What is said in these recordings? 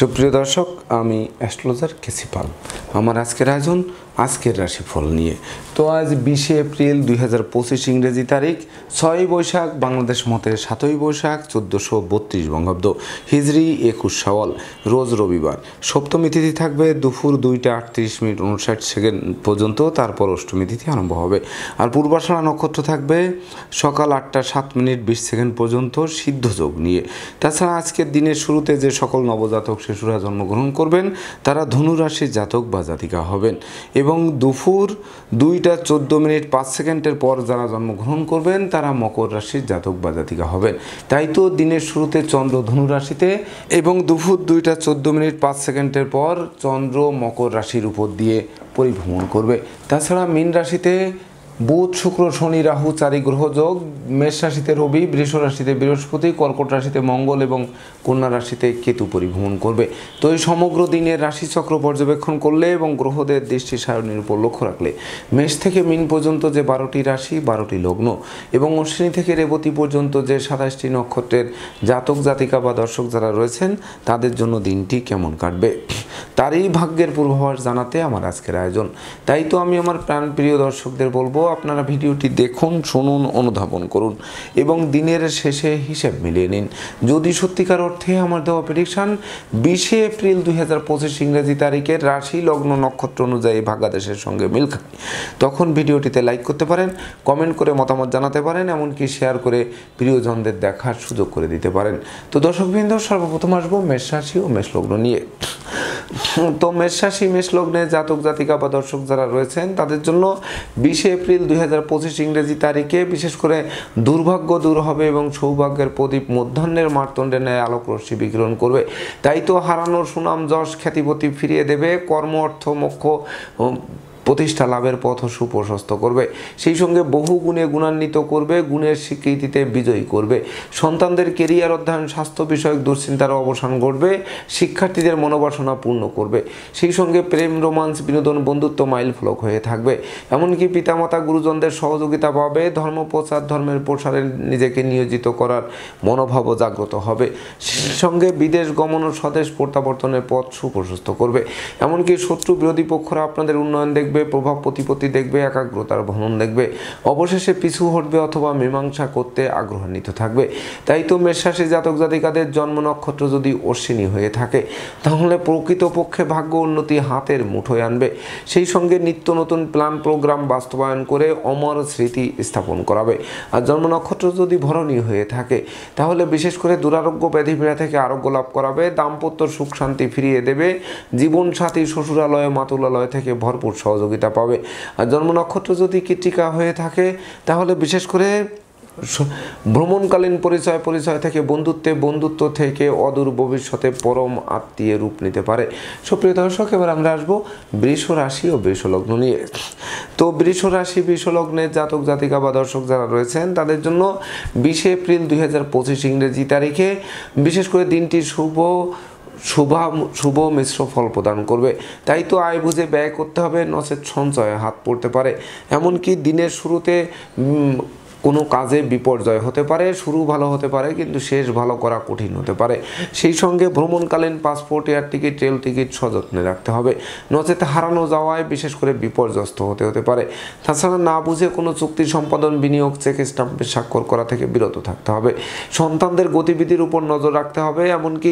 সুপ্রিয় দর্শক, আমি অ্যাস্ট্রোলজার কেসি পাল। আমার আজকের আয়োজন আজকের রাশিফল নিয়ে। তো আজ 20শে এপ্রিল 2025 ইংরেজি তারিখ, 6ই বৈশাখ বাংলাদেশ মতে 7ই বৈশাখ 1432 বঙ্গাব্দ, হিজরি 21 শাওয়াল, রোজ রবিবার। সপ্তমী তিথি থাকবে দুপুর 2টা 38 মিনিট 59 সেকেন্ড পর্যন্ত, তারপর অষ্টমী তিথি আরম্ভ হবে। আর পূর্বাষাঢ়া নক্ষত্র থাকবে সকাল 8টা 7 মিনিট 20 সেকেন্ড পর্যন্ত সিদ্ধ যোগ নিয়ে। তাছাড়া আজকের দিনের শুরুতে যে সকল নবজাতক শিশুরা জন্মগ্রহণ করবেন তারা ধনু রাশির জাতক বা জাতিকা হবেন, এবং দুপুর 2টা 14 মিনিট 5 সেকেন্ডের পর যারা জন্মগ্রহণ করবেন তারা মকর রাশির জাতক বা জাতিকা হবেন। তাই তো দিনের শুরুতে চন্দ্র ধনু রাশিতে এবং দুপুর 2টা 14 মিনিট 5 সেকেন্ডের পর চন্দ্র মকর রাশির উপর দিয়ে পরিভ্রমণ করবে। তাছাড়া মীন রাশিতে বুধ শুক্র শনি রাহু 4 গ্রহ যোগ, মেষ রাশিতে রবি, বৃষ রাশিতে বৃহস্পতি, কর্কট রাশিতে মঙ্গল এবং কন্যা রাশিতে কেতু পরিভ্রমণ করবে। তো এই সমগ্র দিনের রাশিচক্র পর্যবেক্ষণ করলে এবং গ্রহদের দৃষ্টি সারণীর উপর লক্ষ্য রাখলে মেষ থেকে মীন পর্যন্ত যে 12টি রাশি 12টি লগ্ন এবং অশ্বিনী থেকে রেবতী পর্যন্ত যে 27টি নক্ষত্রের জাতক জাতিকা বা দর্শক যারা রয়েছেন তাদের জন্য দিনটি কেমন কাটবে তারই ভাগ্যের পূর্বাভাস জানাতে আমার আজকের আয়োজন। তাই তো আমি আমার প্রাণপ্রিয় দর্শকদের বলবো, আপনারা ভিডিওটি দেখুন, শুনুন, অনুধাবন করুন এবং দিনের শেষে হিসেব মিলিয়ে নিন। যদি সত্যিকার অর্থে আমার দেওয়া প্রেডিকশন 20শে এপ্রিল 2025 ইংরেজি তারিখের রাশি লগ্ন নক্ষত্র অনুযায়ী ভাগ্যাদেশের সঙ্গে মিল খায়, তখন ভিডিওটিতে লাইক করতে পারেন, কমেন্ট করে মতামত জানাতে পারেন, এমনকি শেয়ার করে প্রিয়জনদের দেখার সুযোগ করে দিতে পারেন। তো দর্শকবৃন্দ, সর্বপ্রথম আসবো মেষ রাশি ও মেষ লগ্ন নিয়ে। তো মেষ রাশি মেষ লগ্নে জাতক জাতিকা বা দর্শক যারা রয়েছেন তাদের জন্য 20শে এপ্রিল 2025 ইংরেজি তারিখে বিশেষ করে দুর্ভাগ্য দূর হবে এবং সৌভাগ্যের প্রদীপ মধ্যাহ্নের মার্তণ্ডের ন্যায় আলোক রশ্মি বিকিরণ করবে। তাই তো হারানোর সুনাম যশ খ্যাতিপতি ফিরিয়ে দেবে, কর্ম অর্থ মোক্ষ প্রতিষ্ঠা লাভের পথ সুপ্রশস্ত করবে, সেই সঙ্গে বহু গুণে গুণান্বিত করবে, গুণের স্বীকৃতিতে বিজয়ী করবে। সন্তানদের কেরিয়ার অধ্যয়ন স্বাস্থ্য বিষয়ক দুশ্চিন্তার অবসান ঘটবে, শিক্ষার্থীদের মনোবাসনা পূর্ণ করবে। সেই সঙ্গে প্রেম রোমান্স বিনোদন বন্ধুত্ব মাইল ফলক হয়ে থাকবে। এমনকি পিতামাতা গুরুজনদের সহযোগিতা পাবে, ধর্ম প্রচার ধর্মের প্রসারে নিজেকে নিয়োজিত করার মনোভাবও জাগ্রত হবে। সেই সঙ্গে বিদেশ গমন ও স্বদেশ প্রত্যাবর্তনের পথ সুপ্রশস্ত করবে। এমনকি শত্রু বিরোধী পক্ষরা আপনাদের উন্নয়ন দেখবে, প্রভাব প্রতিপত্তি দেখবে, একাগ্রতার ভ্রমণ দেখবে, অবশেষে পিছু হটবে অথবা মীমাংসা করতে আগ্রহান্বিত থাকবে। তাই তো মেষ রাশি জাতক জাতিকাদের জন্ম নক্ষত্র যদি অশ্বিনী হয়ে থাকে তাহলে প্রকৃতপক্ষে ভাগ্য উন্নতি হাতের মুঠোয় আনবে, সেই সঙ্গে নিত্য নতুন প্ল্যান প্রোগ্রাম বাস্তবায়ন করে অমর স্মৃতি স্থাপন করাবে। আর জন্ম নক্ষত্র যদি ভরণী হয়ে থাকে তাহলে বিশেষ করে দুরারোগ্য ব্যাধিপীড়া থেকে আরোগ্য লাভ করাবে, দাম্পত্য সুখ শান্তি ফিরিয়ে দেবে, জীবনসাথী শ্বশুরালয় মাতুলালয় থেকে ভরপুর সহযোগিতা পাবে। আর জন্ম নক্ষত্র যদি কৃত্তিকা হয়ে থাকে তাহলে বিশেষ করে ভ্রমণকালীন পরিচয় থেকে বন্ধুত্ব থেকে অদূর ভবিষ্যতে পরম আত্মীয় রূপ নিতে পারে। সুপ্রিয় দর্শক, এবার আমরা আসবো বৃষ রাশি ও বৃষ লগ্ন নিয়ে। তো বৃষ রাশি বৃষ লগ্নের জাতক জাতিকা বা দর্শক যারা রয়েছেন তাদের জন্য 20শে এপ্রিল 2025 ইংরেজি তারিখে বিশেষ করে দিনটি শুভ মিশ্র ফল প্রদান করবে। তাই তো আয় বুঝে ব্যয় করতে হবে, নচেত সঞ্চয়ে হাত পড়তে পারে। এমনকি দিনের শুরুতে কোনো কাজে বিপর্যয় হতে পারে, শুরু ভালো হতে পারে কিন্তু শেষ ভালো করা কঠিন হতে পারে। সেই সঙ্গে ভ্রমণকালীন passport air ticket rail ticket সযত্নে রাখতে হবে, নচেত হারানো যাওয়ায় বিশেষ করে বিপর্যস্ত হতে পারে। তাছাড়া না বুঝে কোনো চুক্তি সম্পাদন বিনিয়োগ চেক স্টাম্পে স্বাক্ষর করা থেকে বিরত থাকতে হবে। সন্তানদের গতিবিধির উপর নজর রাখতে হবে, এমনকি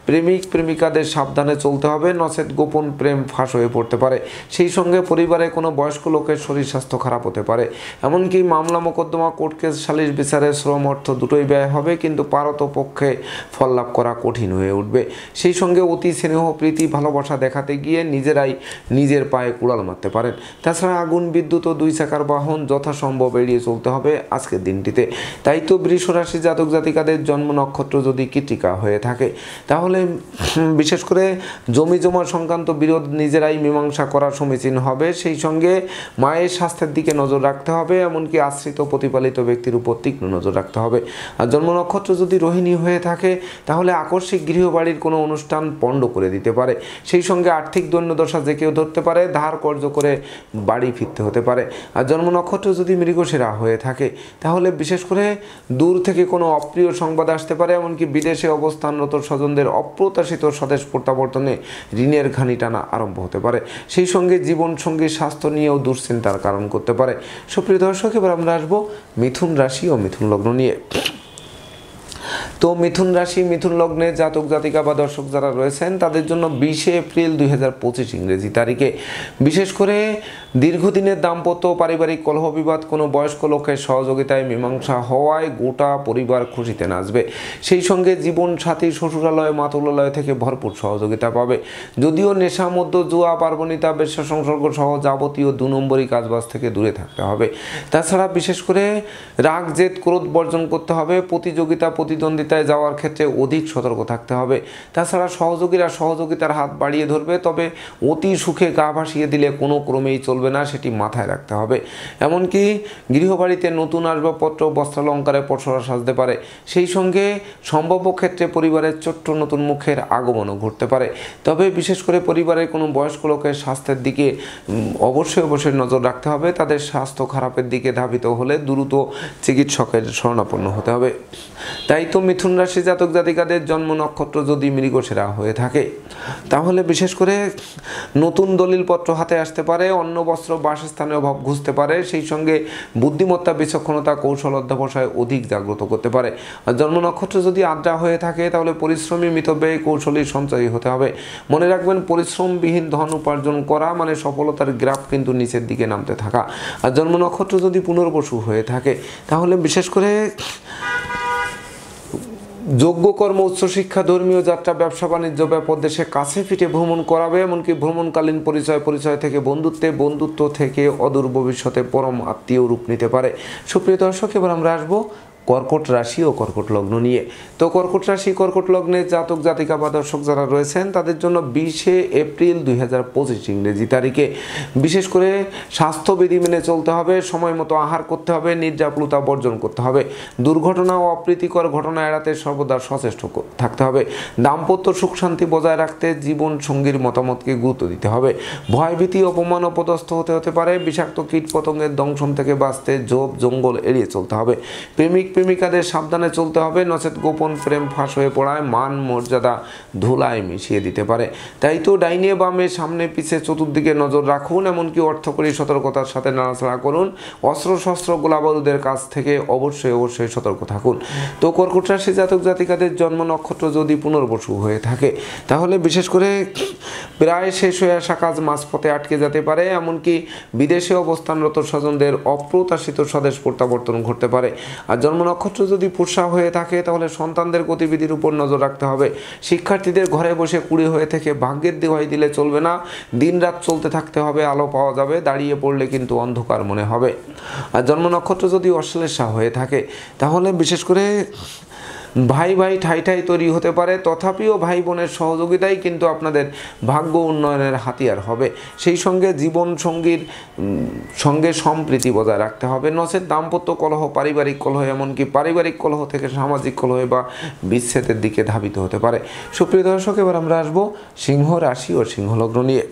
প্রেমিক প্রেমিকাদের সাবধানে চলতে হবে, নচেত গোপন প্রেম ফাঁস হয়ে পড়তে পারে। সেই সঙ্গে পরিবারে কোনো বয়স্ক লোকের শরীর স্বাস্থ্য খারাপ হতে পারে। এমনকি মামলা মোকদ্দমা কোর্ট কেস সালিশ বিচারে শ্রম অর্থ দুটোই ব্যয় হবে, কিন্তু পারত পক্ষে ফল লাভ করা কঠিন হয়ে উঠবে। সেই সঙ্গে অতি স্নেহ প্রীতি ভালোবাসা দেখাতে গিয়ে নিজেরাই নিজের পায়ে কুড়াল মারতে পারেন। তাছাড়া আগুন বিদ্যুৎ ও 2 চাকার বাহন যথাসম্ভব এড়িয়ে চলতে হবে আজকের দিনটিতে। তাই তো বৃষ রাশি জাতক জাতিকাদের জন্ম নক্ষত্র যদি কৃত্তিকা হয়ে থাকে তাহলে বিশেষ করে জমি জমা সংক্রান্ত বিরোধ নিজেরাই মীমাংসা করা সমীচীন হবে। সেই সঙ্গে মায়ের স্বাস্থ্যের দিকে নজর রাখতে হবে, এমনকি আশ্রিত প্রতিপালিত সম্মিলিত ব্যক্তির উপর তীক্ষ্ণ নজর রাখতে হবে। আর জন্ম নক্ষত্র যদি রোহিণী হয়ে থাকে তাহলে আকস্মিক গৃহবাড়ির কোনো অনুষ্ঠান পণ্ড করে দিতে পারে। সেই সঙ্গে আর্থিক দৈন্যদশা যে কেউ ধরতে পারে, ধার কর্জ করে বাড়ি ফিরতে হতে পারে। আর জন্ম নক্ষত্র যদি মৃগশিরা হয়ে থাকে তাহলে বিশেষ করে দূর থেকে কোনো অপ্রিয় সংবাদ আসতে পারে, এমনকি বিদেশে অবস্থানরত স্বজনদের অপ্রত্যাশিত স্বদেশ প্রত্যাবর্তনে ঋণের ঘানি টানা আরম্ভ হতে পারে। সেই সঙ্গে জীবনসঙ্গী স্বাস্থ্য নিয়েও দুশ্চিন্তার কারণ করতে পারে। সুপ্রিয় দর্শক, এবার আমরা আসবো মিথুন রাশি ও মিথুন লগ্ন নিয়ে। তো মিথুন রাশি মিথুন লগ্নে জাতক জাতিকা বা দর্শক যারা রয়েছেন তাদের জন্য 20 এপ্রিল 2025 ইংরেজি তারিখে বিশেষ করে দীর্ঘদিনের দাম্পত্য পারিবারিক কলহ বিবাদ কোনো বয়স্ক লোকের সহযোগিতায় মীমাংসা হওয়ায় গোটা পরিবার খুশিতে নাচবে। সেই সঙ্গে জীবন সাথী শ্বশুরালয় মাতুলালয় থেকে ভরপুর সহযোগিতা পাবে। যদিও নেশা মধ্য জুয়া পার্বণিতা বেশ্যা সংসর্গ সহ যাবতীয় 2 নম্বরই কাজবাজ থেকে দূরে থাকতে হবে। তাছাড়া বিশেষ করে রাগ জেদ ক্রোধ বর্জন করতে হবে। প্রতিযোগিতা প্রতিদ্বন্দ্বিতায় যাওয়ার ক্ষেত্রে অধিক সতর্ক থাকতে হবে। তাছাড়া সহযোগীরা সহযোগিতার হাত বাড়িয়ে ধরবে, তবে অতি সুখে গা ভাসিয়ে দিলে কোনো ক্রমেই চলবে না, সেটি মাথায় রাখতে হবে। এমনকি গৃহবাড়িতে নতুন আসবাবপত্র বস্ত্রালঙ্কারে পসরা সাজতে পারে। সেই সঙ্গে সম্ভাব্য ক্ষেত্রে পরিবারের ছোট্ট নতুন মুখের আগমনও ঘটতে পারে। তবে বিশেষ করে পরিবারের কোনো বয়স্ক লোকের স্বাস্থ্যের দিকে অবশ্যই নজর রাখতে হবে। তাদের স্বাস্থ্য খারাপের দিকে ধাবিত হলে দ্রুত চিকিৎসকের শরণাপন্ন হতে হবে। তাই তো মিথুন রাশি জাতক জাতিকাদের জন্ম নক্ষত্র যদি মৃগশিরা হয়ে থাকে তাহলে বিশেষ করে নতুন দলিলপত্র হাতে আসতে পারে, অন্য বস্ত্র বাসস্থানের অভাব ঘুচতে পারে। সেই সঙ্গে বুদ্ধিমত্তা বিচক্ষণতা কৌশল অধ্যবসায় অধিক জাগ্রত করতে পারে। আর জন্ম নক্ষত্র যদি আদ্রা হয়ে থাকে তাহলে পরিশ্রমী মিতব্যয়ী কৌশলী সঞ্চয়ী হতে হবে। মনে রাখবেন, পরিশ্রমবিহীন ধন উপার্জন করা মানে সফলতার গ্রাফ কিন্তু নিচের দিকে নামতে থাকা। আর জন্ম নক্ষত্র যদি পুনর্বসু হয়ে থাকে তাহলে বিশেষ করে যোগ্য কর্ম উচ্চশিক্ষা ধর্মীয় যাত্রা ব্যবসা বাণিজ্য ব্যাপক দেশে কাছে পিঠে ভ্রমণ করাবে। এমনকি ভ্রমণকালীন পরিচয় থেকে বন্ধুত্ব থেকে অদূর ভবিষ্যতে পরম আত্মীয় রূপ নিতে পারে। সুপ্রিয় দর্শক, এবার আমরা আসবো কর্কট রাশি ও কর্কট লগ্ন নিয়ে। তো কর্কট রাশি কর্কট লগ্নে জাতক জাতিকা বা দর্শক যারা রয়েছেন তাদের জন্য 20 এপ্রিল 2025 ইংরেজি তারিখে বিশেষ করে স্বাস্থ্যবিধি মেনে চলতে হবে, সময় মতো আহার করতে হবে, নির্যাকুলতা বর্জন করতে হবে, দুর্ঘটনা ও অপ্রীতিকর ঘটনা এড়াতে সর্বদা সচেষ্ট থাকতে হবে। দাম্পত্য সুখ শান্তি বজায় রাখতে জীবন সঙ্গীর মতামতকে গুরুত্ব দিতে হবে। ভয়ভীতি অপমান অপদস্থ হতে পারে। বিষাক্ত কীট পতঙ্গের দংশন থেকে বাঁচতে ঝোপ জঙ্গল এড়িয়ে চলতে হবে। প্রেমিকাদের সাবধানে চলতে হবে, নচেত গোপন প্রেম ফাঁস হয়ে পড়ায় মান মর্যাদা ধুলায় মিশিয়ে দিতে পারে। তাই তো ডাইনে বামে সামনে পিছে চতুর্দিকে নজর রাখুন, এমনকি অর্থকরী সতর্কতার সাথে নাড়াচাড়া করুন। অস্ত্রশস্ত্র গোলাবারুদের কাছ থেকে অবশ্যই সতর্ক থাকুন। তো কর্কট রাশি জাতক জাতিকাদের জন্ম নক্ষত্র যদি পুনর্বসু হয়ে থাকে তাহলে বিশেষ করে প্রায় শেষ হয়ে আসা কাজ মাঝপথে আটকে যেতে পারে। এমনকি বিদেশে অবস্থানরত স্বজনদের অপ্রত্যাশিত স্বদেশ প্রত্যাবর্তন ঘটতে পারে। আর জন্ম নক্ষত্র যদি পুষা হয়ে থাকে তাহলে সন্তানদের গতিবিধির উপর নজর রাখতে হবে। শিক্ষার্থীদের ঘরে বসে কুড়ি হয়ে থেকে ভাগ্যের দোহাই দিলে চলবে না, দিনরাত চলতে থাকতে হবে, আলো পাওয়া যাবে, দাঁড়িয়ে পড়লে কিন্তু অন্ধকার মনে হবে। আর জন্ম নক্ষত্র যদি অশ্লেষা হয়ে থাকে তাহলে বিশেষ করে ভাই ঠাই তৈরি হতে পারে। তথাপিও ভাই বোনের সহযোগিতাই কিন্তু আপনাদের ভাগ্য উন্নয়নের হাতিয়ার হবে। সেই সঙ্গে জীবন সঙ্গীর সঙ্গে সম্প্রীতি বজায় রাখতে হবে, নচেত দাম্পত্য কলহ পারিবারিক কলহ এমনকি পারিবারিক কলহ থেকে সামাজিক কলহে বা বিচ্ছেদের দিকে ধাবিত হতে পারে। সুপ্রিয় দর্শক, এবার আমরা আসবো সিংহ রাশি ও সিংহ লগ্ন নিয়ে।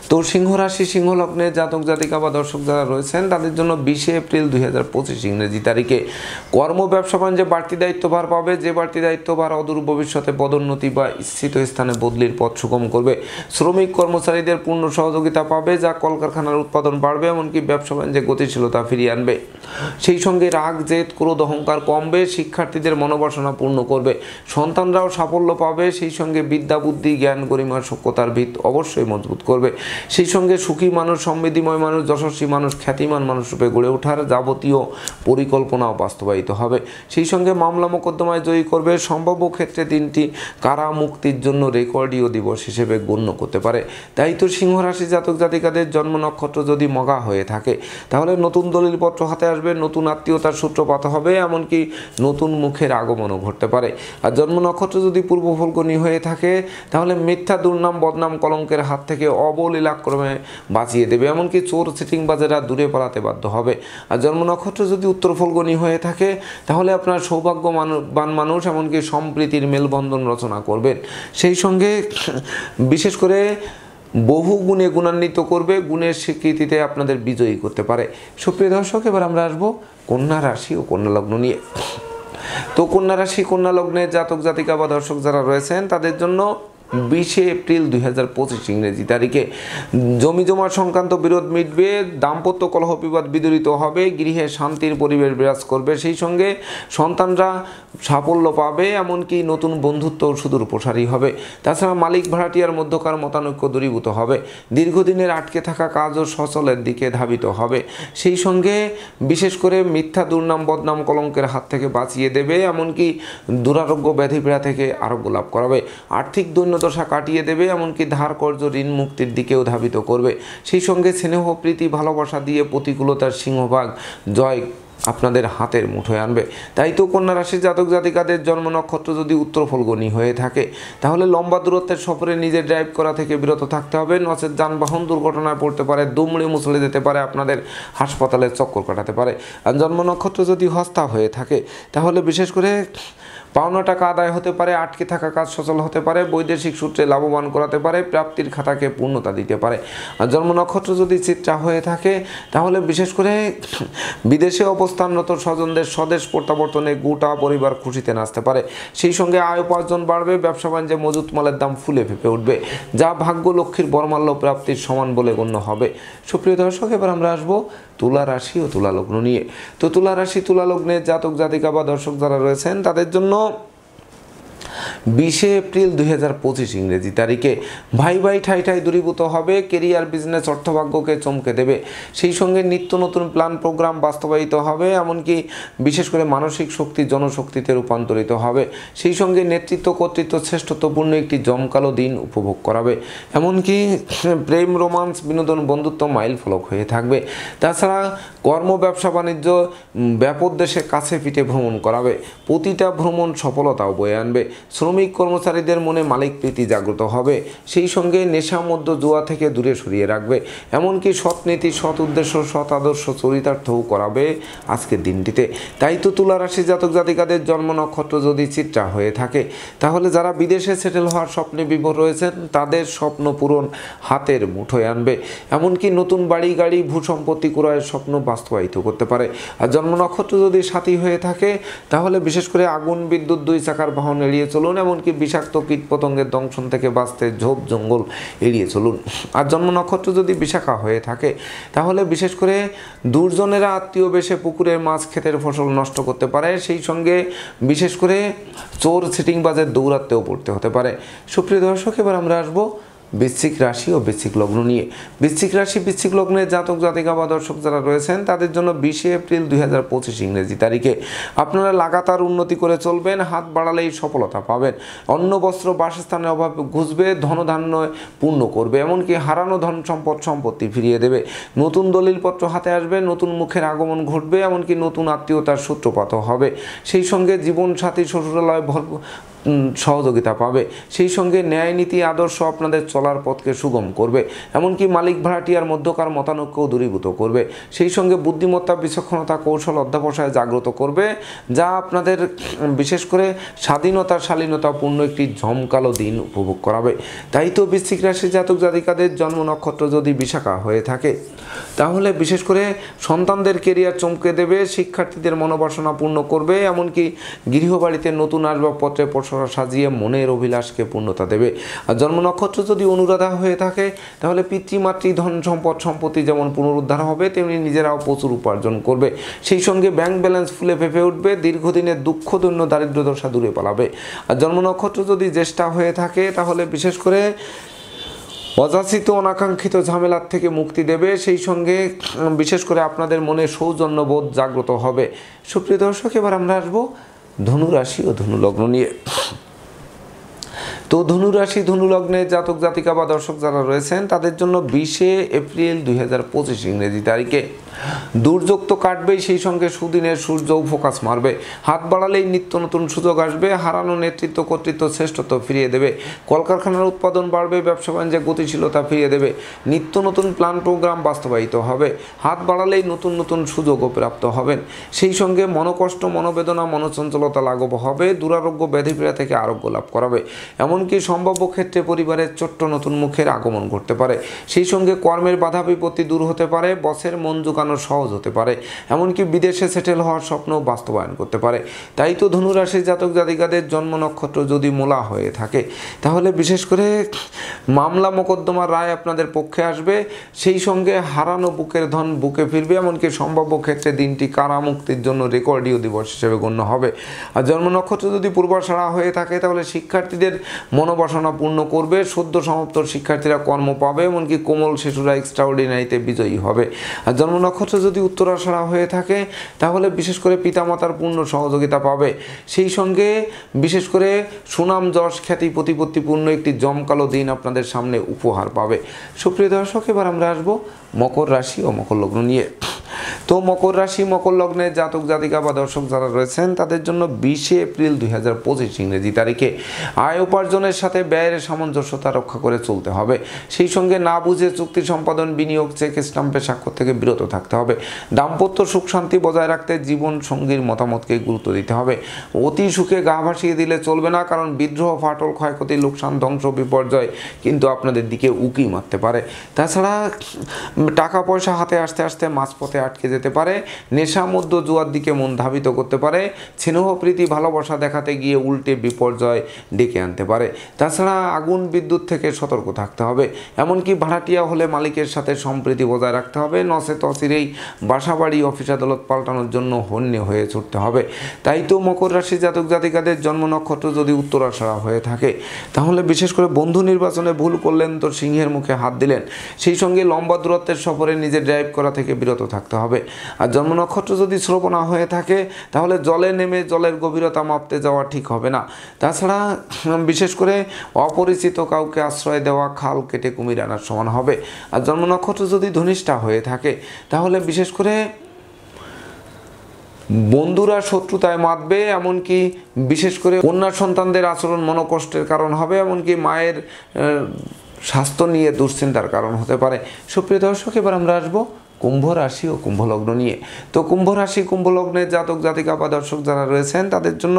তো সিংহ রাশি সিংহ লগ্নে জাতক জাতিকা বা দর্শক যারা রয়েছেন তাদের জন্য 20 এপ্রিল 2025 ইংরেজি তারিখে কর্ম ব্যবসা বাণিজ্যে বাড়তি দায়িত্বভার পাবে। যে বাড়তি দায়িত্বভার অদূর ভবিষ্যতে পদোন্নতি বা ইচ্ছিত স্থানে বদলির পথ সুগম করবে। শ্রমিক কর্মচারীদের পূর্ণ সহযোগিতা পাবে, যা কলকারখানার উৎপাদন বাড়বে, এমনকি ব্যবসা বাণিজ্যে গতিশীলতা ফিরিয়ে আনবে। সেই সঙ্গে রাগ জেদ ক্রোধ অহংকার কমবে, শিক্ষার্থীদের মনোবাসনা পূর্ণ করবে, সন্তানরাও সাফল্য পাবে। সেই সঙ্গে বিদ্যা বুদ্ধি জ্ঞান গরিমা সূক্ষ্মতার ভিত অবশ্যই মজবুত করবে। সেই সঙ্গে সুখী মানুষ, সমৃদ্ধিময় মানুষ, যশস্বী মানুষ, খ্যাতিমান মানুষ রূপে গড়ে ওঠার যাবতীয় পরিকল্পনাও বাস্তবায়িত হবে। সেই সঙ্গে মামলা মোকদ্দমায় জয়ী করবে। সম্ভাব্য ক্ষেত্রে দিনটি কারা মুক্তির জন্য রেকর্ডীয় দিবস হিসেবে গণ্য করতে পারে। তাই তো সিংহ রাশি জাতক জাতিকাদের জন্ম নক্ষত্র যদি মগা হয়ে থাকে তাহলে নতুন দলিলপত্র হাতে আসবে, নতুন আত্মীয়তার সূত্রপাত হবে, এমনকি নতুন মুখের আগমনও ঘটতে পারে। আর জন্ম নক্ষত্র যদি পূর্ব ফলগুনি হয়ে থাকে তাহলে মিথ্যা দুর্নাম বদনাম কলঙ্কের হাত থেকে অবলীলা আক্রমণে বাঁচিয়ে দেবে, এমনকি চোর সিটিংবাজেরা দূরে পালাতে বাধ্য হবে। আর জন্ম নক্ষত্র যদি উত্তর ফল্গুনী হয়ে থাকে তাহলে আপনার সৌভাগ্যবান মানুষ এমনকি সম্প্রীতির মেলবন্ধন রচনা করবেন। সেই সঙ্গে বিশেষ করে বহু গুণে গুণান্বিত করবে, গুণের স্বীকৃতিতে আপনাদের বিজয়ী করতে পারে। সুপ্রিয় দর্শক, এবার আমরা আসবো কন্যা রাশি ও কন্যা লগ্ন নিয়ে। তো কন্যা রাশি কন্যা লগ্নের জাতক জাতিকা বা দর্শক যারা রয়েছেন তাদের জন্য 20 এপ্রিল 2025 ইংরেজি তারিখে জমি জমা সংক্রান্ত বিরোধ মিটবে, দাম্পত্য কলহ বিবাদ বিদরিত হবে, গৃহে শান্তির পরিবেশ বিরাজ করবে। সেই সঙ্গে সন্তানরা সাফল্য পাবে, এমনকি নতুন বন্ধুত্ব সুদূর প্রসারী হবে। তাছাড়া মালিক ভাড়াটিয়ার মধ্যকার মতানৈক্য দূরীভূত হবে, দীর্ঘদিনের আটকে থাকা কাজও সচলের দিকে ধাবিত হবে। সেই সঙ্গে বিশেষ করে মিথ্যা দুর্নাম বদনাম কলঙ্কের হাত থেকে বাঁচিয়ে দেবে, এমনকি দুরারোগ্য ব্যাধিপীড়া থেকে আরোগ্য লাভ করাবে। আর্থিক দশা কাটিয়ে দেবে, এমনকি ধার কর্য ঋণ মুক্তির দিকেও ধাবিত করবে। সেই সঙ্গে স্নেহ প্রীতি ভালোবাসা দিয়ে প্রতিকূলতার সিংহভাগ জয় আপনাদের হাতের মুঠোয় আনবে। তাই তো কন্যা রাশির জাতক জাতিকাদের জন্ম নক্ষত্র যদি উত্তর ফল্গুনী হয়ে থাকে তাহলে লম্বা দূরত্বের সফরে নিজে ড্রাইভ করা থেকে বিরত থাকতে হবে, নচেত যানবাহন দুর্ঘটনায় পড়তে পারে, দুমড়ে মুচড়ে যেতে পারে, আপনাদের হাসপাতালের চক্কর কাটাতে পারে। আর জন্ম নক্ষত্র যদি হস্তা হয়ে থাকে তাহলে বিশেষ করে পাওনা টাকা আদায় হতে পারে, আটকে থাকা কাজ সচল হতে পারে, বৈদেশিক সূত্রে লাভবান করাতে পারে, প্রাপ্তির খাতাকে পূর্ণতা দিতে পারে। আর জন্ম নক্ষত্র যদি চিত্রা হয়ে থাকে তাহলে বিশেষ করে বিদেশে অবস্থানরত স্বজনদের স্বদেশ প্রত্যাবর্তনে গোটা পরিবার খুশিতে নাচতে পারে। সেই সঙ্গে আয় উপার্জন বাড়বে, ব্যবসা বাণিজ্যে মজুত মালের দাম ফুলে ফেঁপে উঠবে, যা ভাগ্য লক্ষ্মীর বরমাল্য প্রাপ্তির সমান বলে গণ্য হবে। সুপ্রিয় দর্শক, এবার আমরা আসবো তুলা রাশি ও তুলা লগ্ন নিয়ে। তো তুলা রাশি তুলা লগ্নের জাতক জাতিকা বা দর্শক যারা রয়েছেন তাদের জন্য 20 এপ্রিল 2025 ইংরেজি তারিখে ভাই ভাই ঠাই ঠাই দূরীভূত হবে, কেরিয়ার বিজনেস অর্থভাগ্যকে চমকে দেবে। সেই সঙ্গে নিত্য নতুন প্ল্যান প্রোগ্রাম বাস্তবায়িত হবে, এমনকি বিশেষ করে মানসিক শক্তি জনশক্তিতে রূপান্তরিত হবে। সেই সঙ্গে নেতৃত্ব কর্তৃত্ব শ্রেষ্ঠত্বপূর্ণ একটি জমকালো দিন উপভোগ করাবে, এমনকি প্রেম রোমান্স বিনোদন বন্ধুত্ব মাইল ফলক হয়ে থাকবে। তাছাড়া কর্ম ব্যবসা বাণিজ্য ব্যাপক দেশে কাছে পিঠে ভ্রমণ করাবে, প্রতিটা ভ্রমণ সফলতাও বয়ে আনবে। শ্রমিক কর্মচারীদের মনে মালিক প্রীতি জাগ্রত হবে। সেই সঙ্গে নেশা মধ্য জুয়া থেকে দূরে সরিয়ে রাখবে, এমনকি সৎ নীতি সৎ উদ্দেশ্য সৎ আদর্শ চরিতার্থও করাবে আজকের দিনটিতে। তাই তো তুলা রাশি জাতক জাতিকাদের জন্ম নক্ষত্র যদি চিত্রা হয়ে থাকে তাহলে যারা বিদেশে সেটেল হওয়ার স্বপ্নে বিভোর রয়েছেন তাদের স্বপ্ন পূরণ হাতের মুঠোয় আনবে, এমনকি নতুন বাড়ি গাড়ি ভূসম্পত্তি ক্রয়ের স্বপ্ন বাস্তবায়িত করতে পারে। আর জন্ম নক্ষত্র যদি সাথী হয়ে থাকে তাহলে বিশেষ করে আগুন বিদ্যুৎ দুই চাকার বাহন এড়িয়ে চলুন, এমনকি বিষাক্ত কীট পতঙ্গের দংশন থেকে বাঁচতে ঝোপ জঙ্গল এড়িয়ে চলুন। আর জন্ম নক্ষত্র যদি বিশাখা হয়ে থাকে তাহলে বিশেষ করে দুর্জনেরা আত্মীয় বেশে পুকুরের মাছ ক্ষেতের ফসল নষ্ট করতে পারে। সেই সঙ্গে বিশেষ করে চোর সিটিংবাজের দৌরাত্মেও পড়তে হতে পারে। সুপ্রিয় দর্শক, এবার আমরা আসবো বৃশ্চিক রাশি ও বৃশ্চিক লগ্ন নিয়ে। বৃশ্চিক রাশি বৃশ্চিক লগ্নের জাতক জাতিকা বা দর্শক যারা রয়েছেন তাদের জন্য 20 এপ্রিল 2025 ইংরেজি তারিখে আপনারা লাগাতার উন্নতি করে চলবেন, হাত বাড়ালেই সফলতা পাবেন। অন্ন বস্ত্র বাসস্থানের অভাব ঘুচবে, ধনধান্য পূর্ণ করবে, এমনকি হারানো ধন সম্পত্তি ফিরিয়ে দেবে। নতুন দলিলপত্র হাতে আসবে, নতুন মুখের আগমন ঘটবে, এমনকি নতুন আত্মীয়তার সূত্রপাত হবে। সেই সঙ্গে জীবনসাথী শ্বশুরালয় সহযোগিতা পাবে। সেই সঙ্গে ন্যায় নীতি আদর্শ আপনাদের চলার পথকে সুগম করবে, এমনকি মালিক ভাড়াটিয়ার মধ্যকার মতানৈক্যও দূরীভূত করবে। সেই সঙ্গে বুদ্ধিমত্তা বিচক্ষণতা কৌশল অধ্যাবসায় জাগ্রত করবে, যা আপনাদের বিশেষ করে স্বাধীনতা শালীনতাপূর্ণ একটি জমকালো দিন উপভোগ করাবে। তাই তো বৃশ্চিক রাশির জাতক জাতিকাদের জন্ম নক্ষত্র যদি বিশাখা হয়ে থাকে তাহলে বিশেষ করে সন্তানদের কেরিয়ার চমকে দেবে, শিক্ষার্থীদের মনোবাসনা পূর্ণ করবে, এমনকি গৃহবাড়িতে নতুন আসবাবপত্রে সাজিয়ে মনের অভিলাষকে পূর্ণতা দেবে। আর জন্ম নক্ষত্র যদি অনুরাধা হয়ে থাকে তাহলে পিতৃমাতৃ ধন সম্পত্তি যেমন পুনরুদ্ধার হবে তেমনি নিজেরাও প্রচুর উপার্জন করবে। সেই সঙ্গে ব্যাংক ব্যালেন্স ফুলে ফেঁপে উঠবে, দীর্ঘদিনের দুঃখদৈন্য দারিদ্র দশা দূরে পালাবে। আর জন্ম নক্ষত্র যদি জ্যেষ্ঠা হয়ে থাকে তাহলে বিশেষ করে অযাচিত অনাকাঙ্ক্ষিত ঝামেলার থেকে মুক্তি দেবে। সেই সঙ্গে বিশেষ করে আপনাদের মনে সৌজন্যবোধ জাগ্রত হবে। সুপ্রিয় দর্শক, এবার আমরা আসবো ধনু রাশি ও ধনু লগ্ন নিয়ে। তো ধনু রাশি ধনু লগ্নের জাতক জাতিকা বা দর্শক যারা রয়েছেন তাদের জন্য 20 এপ্রিল 2025 ইংরেজি তারিখে দুর্যোগ তো কাটবেই, সেই সঙ্গে সুদিনের সূর্যও ফোকাস মারবে। হাত বাড়ালেই নিত্য নতুন সুযোগ আসবে, হারানো নেতৃত্ব কর্তৃত্ব শ্রেষ্ঠত্ব ফিরিয়ে দেবে। কলকারখানার উৎপাদন বাড়বে, ব্যবসা বাণিজ্যে গতিশীলতা ফিরিয়ে দেবে। নিত্য নতুন প্ল্যান প্রোগ্রাম বাস্তবায়িত হবে। হাত বাড়ালেই নতুন নতুন সুযোগও প্রাপ্ত হবেন। সেই সঙ্গে মনোকষ্ট মনোবেদনা মনোচঞ্চলতা লাঘব হবে, দুরারোগ্য ব্যাধিপীড়া থেকে আরোগ্য লাভ করাবে। এমনকি সম্ভাব্য ক্ষেত্রে পরিবারের ছোট্ট নতুন মুখের আগমন ঘটতে পারে। সেই সঙ্গে কর্মের বাধা বিপত্তি দূর হতে পারে, বসের মন জোগানো সহজ হতে পারে। এমনকি বিদেশে সেটেল হওয়ার স্বপ্ন বাস্তবায়ন করতে পারে। তাই তো ধনুরাশির জাতক জাতিকাদের জন্ম নক্ষত্র যদি মূলা হয়ে থাকে, তাহলে বিশেষ করে মামলা মোকদ্দমার রায় আপনাদের পক্ষে আসবে। সেই সঙ্গে হারানো বুকের ধন বুকে ফিরবে। এমনকি সম্ভাব্য ক্ষেত্রে দিনটি কারামুক্তির জন্য রেকর্ডীয় দিবস হিসেবে গণ্য হবে। আর জন্ম নক্ষত্র যদি পূর্বাষাঢ়া হয়ে থাকে, তাহলে শিক্ষার্থীদের মনোবাসনা পূর্ণ করবে। সদ্য সমাপ্ত শিক্ষার্থীরা কর্ম পাবে, এমনকি কোমল শিশুরা এক্সট্রাঅর্ডিনারিতে বিজয়ী হবে। আর জন্ম নক্ষত্র যদি উত্তরাষাঢ়া হয়ে থাকে, তাহলে বিশেষ করে পিতামাতার পূর্ণ সহযোগিতা পাবে। সেই সঙ্গে বিশেষ করে সুনাম যশ খ্যাতি প্রতিপত্তিপূর্ণ একটি জমকালো দিন আপনাদের সামনে উপহার পাবে। সুপ্রিয় দর্শক, এবার আমরা আসবো মকর রাশি ও মকর লগ্ন নিয়ে। তো মকর রাশি মকর লগ্নের জাতক জাতিকা বা দর্শক যারা রয়েছেন, তাদের জন্য 20 এপ্রিল 2025 ইংরেজি তারিখে আয় উপার্জনের সাথে ব্যয়ের সামঞ্জস্যতা রক্ষা করে চলতে হবে। সেই সঙ্গে না বুঝে চুক্তি সম্পাদন, বিনিয়োগ, চেক স্টাম্পে স্বাক্ষর থেকে বিরত থাকতে হবে। দাম্পত্য সুখ শান্তি বজায় রাখতে জীবন সঙ্গীর মতামতকে গুরুত্ব দিতে হবে। অতি সুখে গা ভাসিয়ে দিলে চলবে না, কারণ বিদ্রোহ, ফাটল, ক্ষয়ক্ষতি, লোকসান, ধ্বংস, বিপর্যয় কিন্তু আপনাদের দিকে উকি মারতে পারে। তাছাড়া টাকা পয়সা হাতে আসতে আসতে মাঝপথে আটকে যেতে পারে। নেশা মধ্য জুয়ার দিকে মন ধাবিত করতে পারে। স্নেহ প্রীতি ভালোবাসা দেখাতে গিয়ে উল্টে বিপর্যয় ডেকে আনতে পারে। তাছাড়া আগুন বিদ্যুৎ থেকে সতর্ক থাকতে হবে। এমনকি ভাড়াটিয়া হলে মালিকের সাথে সম্প্রীতি বজায় রাখতে হবে। নসে তসিরেই বাসাবাড়ি অফিস আদালত পাল্টানোর জন্য হন্যে হয়ে ছুটতে হবে। তাই তো মকর রাশি জাতক জাতিকাদের জন্ম নক্ষত্র যদি উত্তরাষাঢ়া হয়ে থাকে, তাহলে বিশেষ করে বন্ধু নির্বাচনে ভুল করলেন তো সিংহের মুখে হাত দিলেন। সেই সঙ্গে লম্বা দূরত্বের সফরে নিজে ড্রাইভ করা থেকে বিরত থাকতে হবে। আর জন্ম নক্ষত্র যদি শ্রবণা হয়ে থাকে, তাহলে জলে নেমে জলের গভীরতা মাপতে যাওয়া ঠিক হবে না। তাছাড়া বিশেষ করে অপরিচিত কাউকে আশ্রয় দেওয়া খাল কেটে কুমির আনার সমান হবে। আর জন্ম নক্ষত্র যদি ধনিষ্ঠা হয়ে থাকে, তাহলে বিশেষ করে বন্ধুরা শত্রুতায় মাতবে। এমনকি বিশেষ করে কন্যা সন্তানদের আচরণ মনোকষ্টের কারণ হবে। এমনকি মায়ের স্বাস্থ্য নিয়ে দুশ্চিন্তার কারণ হতে পারে। সুপ্রিয় দর্শক, এবার আমরা আসবো কুম্ভ রাশি ও কুম্ভ লগ্ন নিয়ে। তো কুম্ভ রাশি কুম্ভ লগ্নের জাতক জাতিকা বা দর্শক যারা রয়েছেন, তাদের জন্য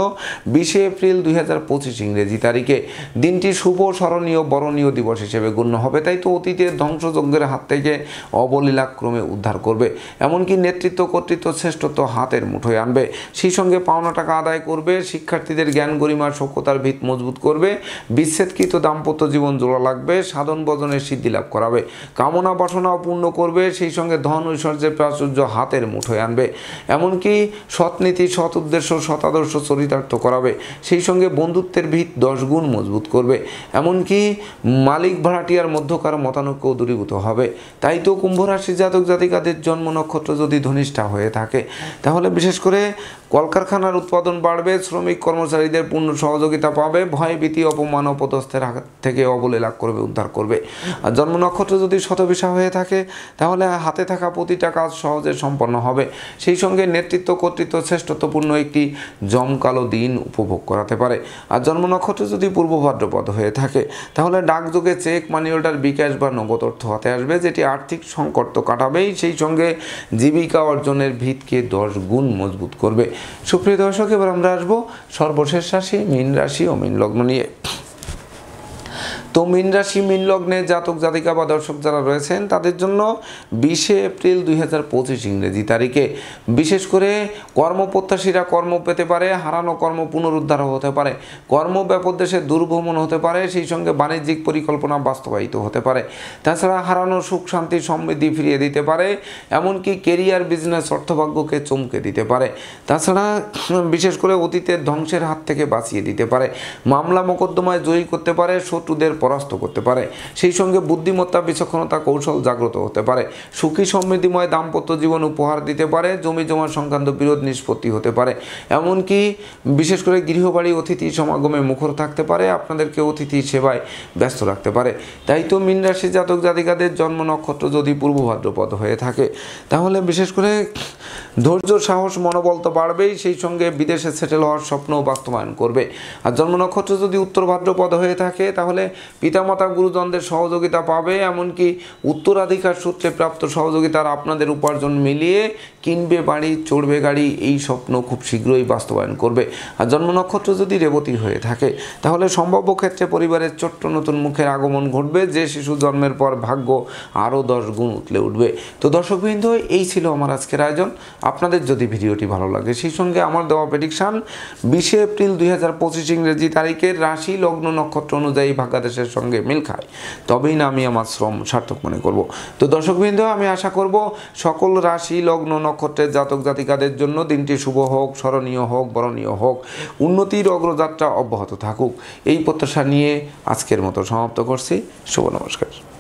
20 এপ্রিল 2025 ইংরেজি তারিখে দিনটি শুভ, স্মরণীয়, বরণীয় দিবস হিসেবে গণ্য হবে। তাই তো অতীতের ধ্বংসযজ্ঞের হাত থেকে অবলীলাক্রমে উদ্ধার করবে। এমনকি নেতৃত্ব কর্তৃত্ব শ্রেষ্ঠত্ব হাতের মুঠোয় আনবে। সেই সঙ্গে পাওনা টাকা আদায় করবে। শিক্ষার্থীদের জ্ঞান গরিমা সভ্যতার ভিত মজবুত করবে। বিচ্ছেদকৃত দাম্পত্য জীবন জোড়া লাগবে। সাধন ভজনের সিদ্ধি লাভ করাবে। কামনা বাসনাও পূর্ণ করবে। সেই সঙ্গে ধন ঐশ্বর্যের প্রাচুর্য হাতের মুঠোয় আনবে। এমনকি সৎনীতি, সৎ উদ্দেশ্য, সতাদর্শ চরিতার্থ করাবে। সেই সঙ্গে বন্ধুত্বের ভিত 10 গুণ মজবুত করবে। এমনকি মালিক ভাড়াটিয়ার মধ্যকার মতানৈক্য দূরীভূত হবে। তাই তো কুম্ভ রাশি জাতক জাতিকাদের জন্ম নক্ষত্র যদি ধনিষ্ঠা হয়ে থাকে, তাহলে বিশেষ করে কলকারখানার উৎপাদন বাড়বে। শ্রমিক কর্মচারীদের পূর্ণ সহযোগিতা পাবে। ভয় ভীতি অপমান অপদস্থের হাত থেকে অবলীলা করবে, উদ্ধার করবে। আর জন্ম নক্ষত্র যদি শতবিশা হয়ে থাকে, তাহলে হাতে থাকা প্রতিটা কাজ সহজে সম্পন্ন হবে। সেই সঙ্গে নেতৃত্ব কর্তৃত্ব শ্রেষ্ঠত্বপূর্ণ একটি জমকালো দিন উপভোগ করাতে পারে। আর জন্ম নক্ষত্র যদি পূর্ব ভাদ্রপদ হয়ে থাকে, তাহলে ডাকযোগে চেক, মানি অর্ডার, বিকাশ বা নগদ অর্থ হাতে আসবে, যেটি আর্থিক সংকট তো কাটাবেই, সেই সঙ্গে জীবিকা অর্জনের ভিতকে 10 গুণ মজবুত করবে। সুপ্রিয় দর্শক, এবার আমরা আসবো সর্বশেষ রাশি মীন রাশি ও মীন লগ্ন নিয়ে। তো মীন রাশি মীন লগ্নে জাতক জাতিকা বা দর্শক যারা রয়েছেন, তাদের জন্য 20 এপ্রিল 2025 ইংরেজি তারিখে বিশেষ করে কর্মপ্রত্যাশীরা কর্ম পেতে পারে। হারানো কর্ম পুনরুদ্ধার হতে পারে। কর্ম ব্যাপদেশে দুর্ভ্রমণ হতে পারে। সেই সঙ্গে বাণিজ্যিক পরিকল্পনা বাস্তবায়িত হতে পারে। তাছাড়া হারানো সুখ শান্তি সমৃদ্ধি ফিরিয়ে দিতে পারে। এমনকি কেরিয়ার বিজনেস অর্থভাগ্যকে চমকে দিতে পারে। তাছাড়া বিশেষ করে অতীতের ধ্বংসের হাত থেকে বাঁচিয়ে দিতে পারে। মামলা মোকদ্দমায় জয়ী করতে পারে। শত্রুদের পরাস্ত করতে পারে। সেই সঙ্গে বুদ্ধিমত্তা, বিচক্ষণতা, কৌশল জাগ্রত হতে পারে। সুখী সমৃদ্ধিময় দাম্পত্য জীবন উপহার দিতে পারে। জমি জমা সংক্রান্ত বিরোধ নিষ্পত্তি হতে পারে। এমনকি বিশেষ করে গৃহবাড়ি অতিথি সমাগমে মুখর থাকতে পারে। আপনাদেরকে অতিথি সেবায় ব্যস্ত রাখতে পারে। তাই তো মীন রাশি জাতক জাতিকাদের জন্ম নক্ষত্র যদি পূর্ব ভাদ্রপদ হয়ে থাকে তাহলে বিশেষ করে ধৈর্য, সাহস, মনোবল তো বাড়বেই, সেই সঙ্গে বিদেশে সেটেল হওয়ার স্বপ্ন বাস্তবায়ন করবে। আর জন্ম নক্ষত্র যদি উত্তর ভাদ্রপদ হয়ে থাকে তাহলে পিতামাতা গুরুজনদের সহযোগিতা পাবে। এমনকি উত্তরাধিকার সূত্রে প্রাপ্ত সহযোগিতার আপনাদের উপার্জন মিলিয়ে কিনবে বাড়ি, চড়বে গাড়ি, এই স্বপ্ন খুব শীঘ্রই বাস্তবায়ন করবে। আর জন্ম নক্ষত্র যদি রেবতী হয়ে থাকে তাহলে সম্ভাব্য ক্ষেত্রে পরিবারের ছোট্ট নতুন মুখের আগমন ঘটবে, যে শিশু জন্মের পর ভাগ্য আরও 10 গুণ উতলে উঠবে। তো দর্শকবৃন্দ, এই ছিল আমার আজকের আয়োজন। আপনাদের যদি ভিডিওটি ভালো লাগে সেই সঙ্গে আমার দেওয়া প্রেডিকশান 20 এপ্রিল 2025 ইংরেজি তারিখের রাশি লগ্ন নক্ষত্র অনুযায়ী ভাগ্যাদেশের সঙ্গে মিল খায়, তবেই না আমি আমার শ্রম সার্থক মনে করব। তো দর্শকবৃন্দ, আমি আশা করব সকল রাশি লগ্ন নক্ষত্রের জাতক জাতিকাদের জন্য দিনটি শুভ হোক, স্মরণীয় হোক, বরণীয় হোক, উন্নতির অগ্রযাত্রা অব্যাহত থাকুক, এই প্রত্যাশা নিয়ে আজকের মতো সমাপ্ত করছি। শুভ নমস্কার।